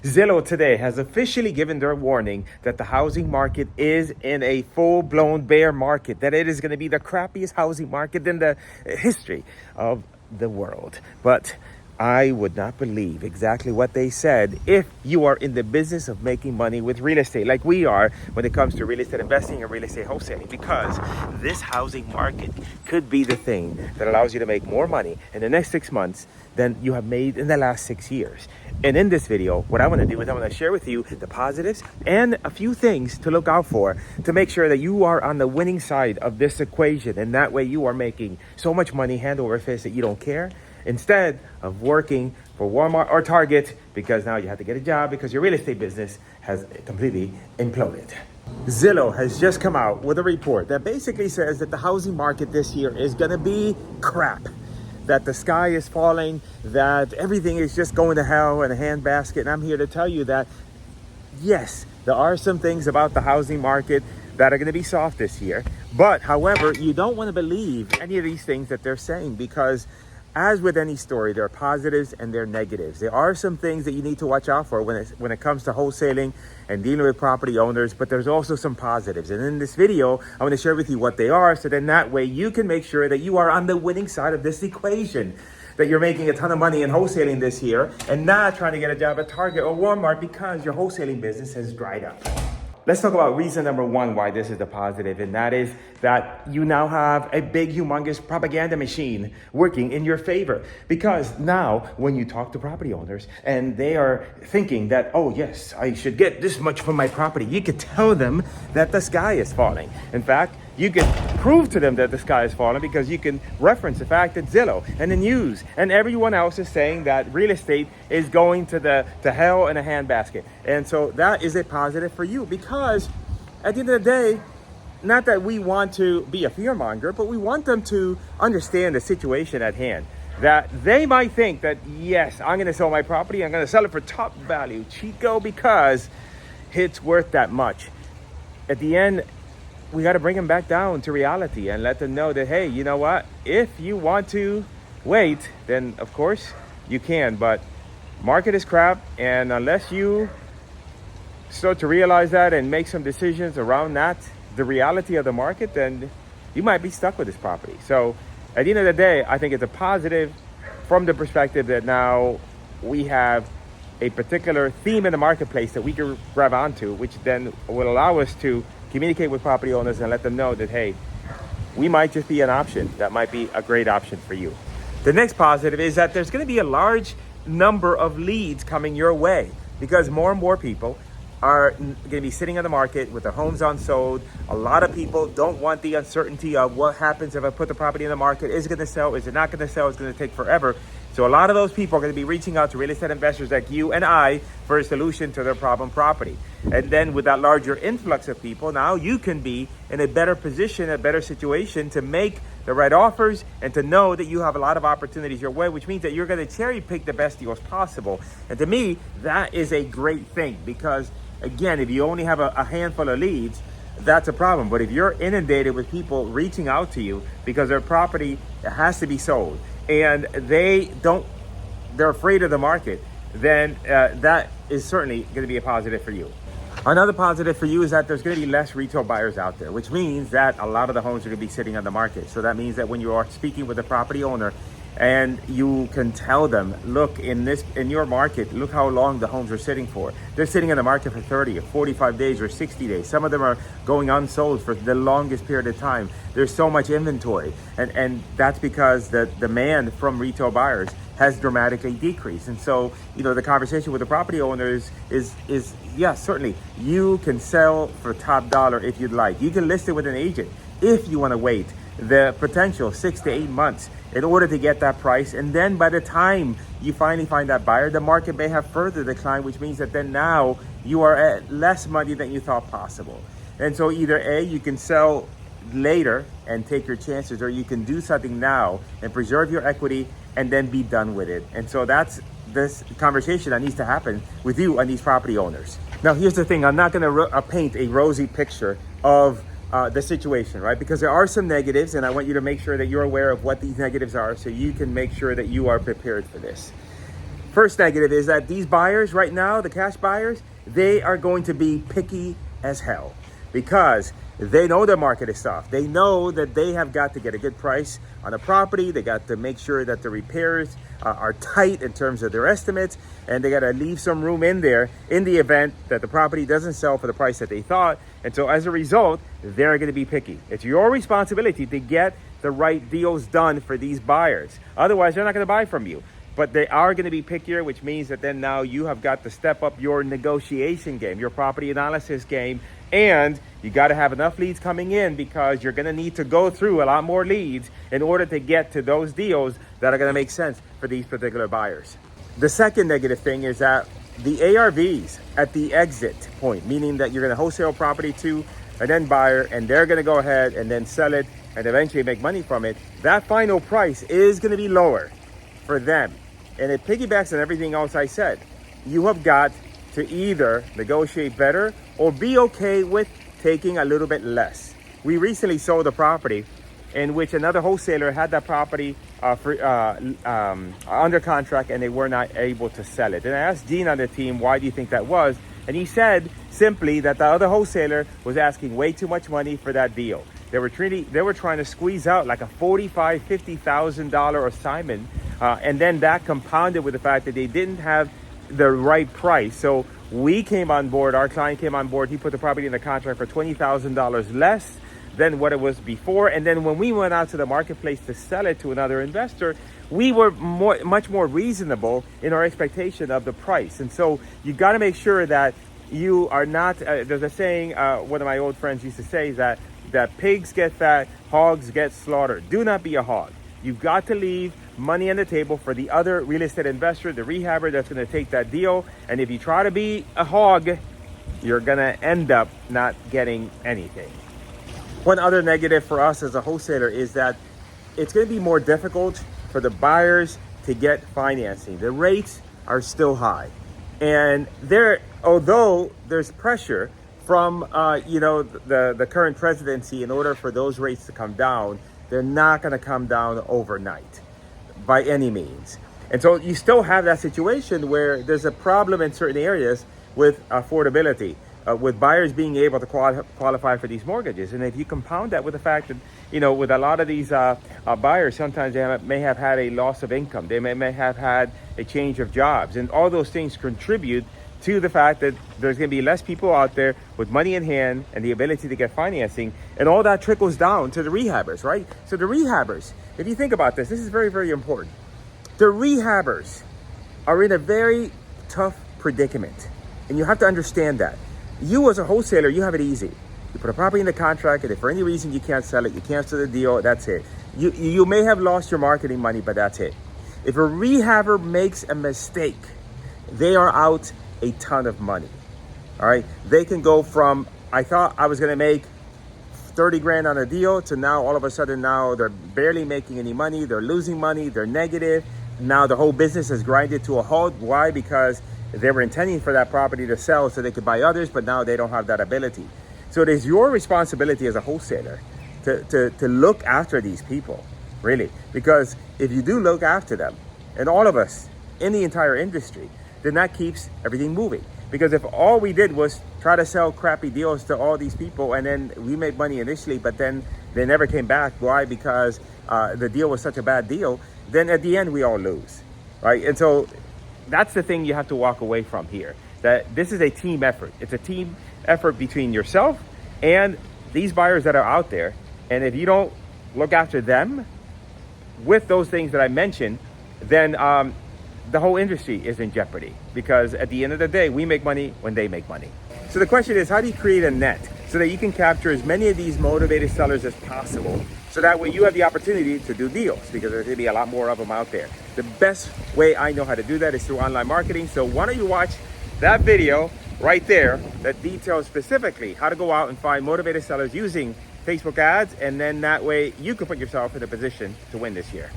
Zillow today has officially given their warning that the housing market is in a full-blown bear market, that it is going to be the crappiest housing market in the history of the world. But I would not believe exactly what they said if you are in the business of making money with real estate, like we are when it comes to real estate investing and real estate wholesaling, because this housing market could be the thing that allows you to make more money in the next 6 months than you have made in the last 6 years. And in this video, what I want to do is I want to share with you the positives and a few things to look out for to make sure that you are on the winning side of this equation. And that way you are making so much money hand over fist that you don't care, instead of working for Walmart or Target because now you have to get a job because your real estate business has completely imploded. Zillow has just come out with a report that basically says that the housing market this year is going to be crap, that the sky is falling, that everything is just going to hell in a handbasket. And I'm here to tell you that, yes, there are some things about the housing market that are going to be soft this year. But however, you don't want to believe any of these things that they're saying, because as with any story, there are positives and there are negatives. There are some things that you need to watch out for when it comes to wholesaling and dealing with property owners, but there's also some positives. And in this video, I want to share with you what they are, so then that way you can make sure that you are on the winning side of this equation, that you're making a ton of money in wholesaling this year and not trying to get a job at Target or Walmart because your wholesaling business has dried up. Let's talk about reason number one why this is the positive, and that is that you now have a big, humongous propaganda machine working in your favor. Because now, when you talk to property owners and they are thinking that, oh yes, I should get this much for my property, you could tell them that the sky is falling. In fact, you can prove to them that the sky is falling because you can reference the fact that Zillow and the news and everyone else is saying that real estate is going to hell in a handbasket. And so that is a positive for you, because at the end of the day, not that we want to be a fearmonger, but we want them to understand the situation at hand. That they might think that, yes, I'm going to sell my property, I'm going to sell it for top value, Chico, because it's worth that much. At the end, we got to bring them back down to reality and let them know that, hey, you know what? If you want to wait, then of course you can. But market is crap, and unless you start to realize that and make some decisions around that, the reality of the market, then you might be stuck with this property. So at the end of the day, I think it's a positive from the perspective that now we have a particular theme in the marketplace that we can grab onto, which then will allow us to communicate with property owners and let them know that, hey, we might just be an option that might be a great option for you. The next positive is that there's going to be a large number of leads coming your way, because more and more people are going to be sitting on the market with their homes unsold. A lot of people don't want the uncertainty of what happens if I put the property in the market. Is it going to sell? Is it not going to sell? It's going to take forever. So a lot of those people are going to be reaching out to real estate investors like you and I for a solution to their problem property. And then with that larger influx of people, now you can be in a better position, a better situation to make the right offers and to know that you have a lot of opportunities your way, which means that you're going to cherry pick the best deals possible. And to me, that is a great thing, because again, if you only have a handful of leads, that's a problem. But if you're inundated with people reaching out to you because their property has to be sold and they're afraid of the market, then that is certainly going to be a positive for you. Another positive for you is that there's going to be less retail buyers out there, which means that a lot of the homes are going to be sitting on the market. So that means that when you are speaking with a property owner and you can tell them, look, in your market, look how long the homes are sitting for. They're sitting in the market for 30 or 45 days or 60 days. Some of them are going unsold for the longest period of time. There's so much inventory. And that's because the demand from retail buyers has dramatically decreased. And so, the conversation with the property owners is yes, certainly you can sell for top dollar if you'd like. You can list it with an agent if you want to wait the potential 6 to 8 months in order to get that price. And then by the time you finally find that buyer, the market may have further declined, which means that then now you are at less money than you thought possible. And so either A, you can sell later and take your chances, or you can do something now and preserve your equity and then be done with it. And so that's this conversation that needs to happen with you and these property owners. Now, here's the thing. I'm not going to paint a rosy picture of the situation, right? Because there are some negatives, and I want you to make sure that you're aware of what these negatives are so you can make sure that you are prepared for this. First negative is that these buyers right now, the cash buyers, they are going to be picky as hell because they know their market is soft. They know that they have got to get a good price on a property. They got to make sure that the repairs are tight in terms of their estimates, and they got to leave some room in there in the event that the property doesn't sell for the price that they thought. And so as a result, they're going to be picky. It's your responsibility to get the right deals done for these buyers. Otherwise, they're not going to buy from you. But they are going to be pickier, which means that then now you have got to step up your negotiation game, your property analysis game, and you got to have enough leads coming in because you're going to need to go through a lot more leads in order to get to those deals that are going to make sense for these particular buyers. The second negative thing is that the ARVs at the exit point, meaning that you're going to wholesale property to an end buyer and they're going to go ahead and then sell it and eventually make money from it, that final price is going to be lower for them. And it piggybacks on everything else I said. You have got to either negotiate better or be okay with taking a little bit less. We recently sold a property in which another wholesaler had that property under contract and they were not able to sell it. And I asked Dean on the team, why do you think that was? And he said simply that the other wholesaler was asking way too much money for that deal. They were trying to squeeze out like a $45,000, $50,000 assignment. And then that compounded with the fact that they didn't have the right price. So we came on board, our client came on board, he put the property in the contract for $20,000 less than what it was before. And then when we went out to the marketplace to sell it to another investor, we were much more reasonable in our expectation of the price. And so you got to make sure that you are not, there's a saying, one of my old friends used to say that pigs get fat, hogs get slaughtered. Do not be a hog. You've got to leave money on the table for the other real estate investor, the rehabber that's going to take that deal. And if you try to be a hog, you're going to end up not getting anything. One other negative for us as a wholesaler is that it's going to be more difficult for the buyers to get financing. The rates are still high. And although there's pressure from the current presidency in order for those rates to come down, they're not going to come down overnight by any means. And so you still have that situation where there's a problem in certain areas with affordability, with buyers being able to qualify for these mortgages. And if you compound that with the fact that, with a lot of these buyers, sometimes they may have had a loss of income. They may have had a change of jobs. And all those things contribute to the fact that there's going to be less people out there with money in hand and the ability to get financing. And all that trickles down to the rehabbers, right? So the rehabbers, if you think about this is very, very important. The rehabbers are in a very tough predicament. And you have to understand that. You as a wholesaler, you have it easy. You put a property in the contract, and if for any reason you can't sell it, you cancel the deal, that's it. You may have lost your marketing money, but that's it. If a rehabber makes a mistake, they are out a ton of money. All right, they can go from, I thought I was going to make 30 grand on a deal, to now all of a sudden now they're barely making any money, they're losing money, they're negative. Now the whole business has grinded to a halt. Why? Because they were intending for that property to sell so they could buy others, but now they don't have that ability. So it is your responsibility as a wholesaler to look after these people, really, because if you do look after them, and all of us in the entire industry, then that keeps everything moving. Because if all we did was try to sell crappy deals to all these people and then we made money initially, but then they never came back, why? Because the deal was such a bad deal, then at the end we all lose, right? And so that's the thing you have to walk away from here, that this is a team effort. It's a team effort between yourself and these buyers that are out there. And if you don't look after them with those things that I mentioned, then the whole industry is in jeopardy, because at the end of the day, we make money when they make money. So the question is, how do you create a net so that you can capture as many of these motivated sellers as possible, so that way you have the opportunity to do deals, because there's going to be a lot more of them out there. The best way I know how to do that is through online marketing. So why don't you watch that video right there that details specifically how to go out and find motivated sellers using Facebook ads, and then that way you can put yourself in a position to win this year.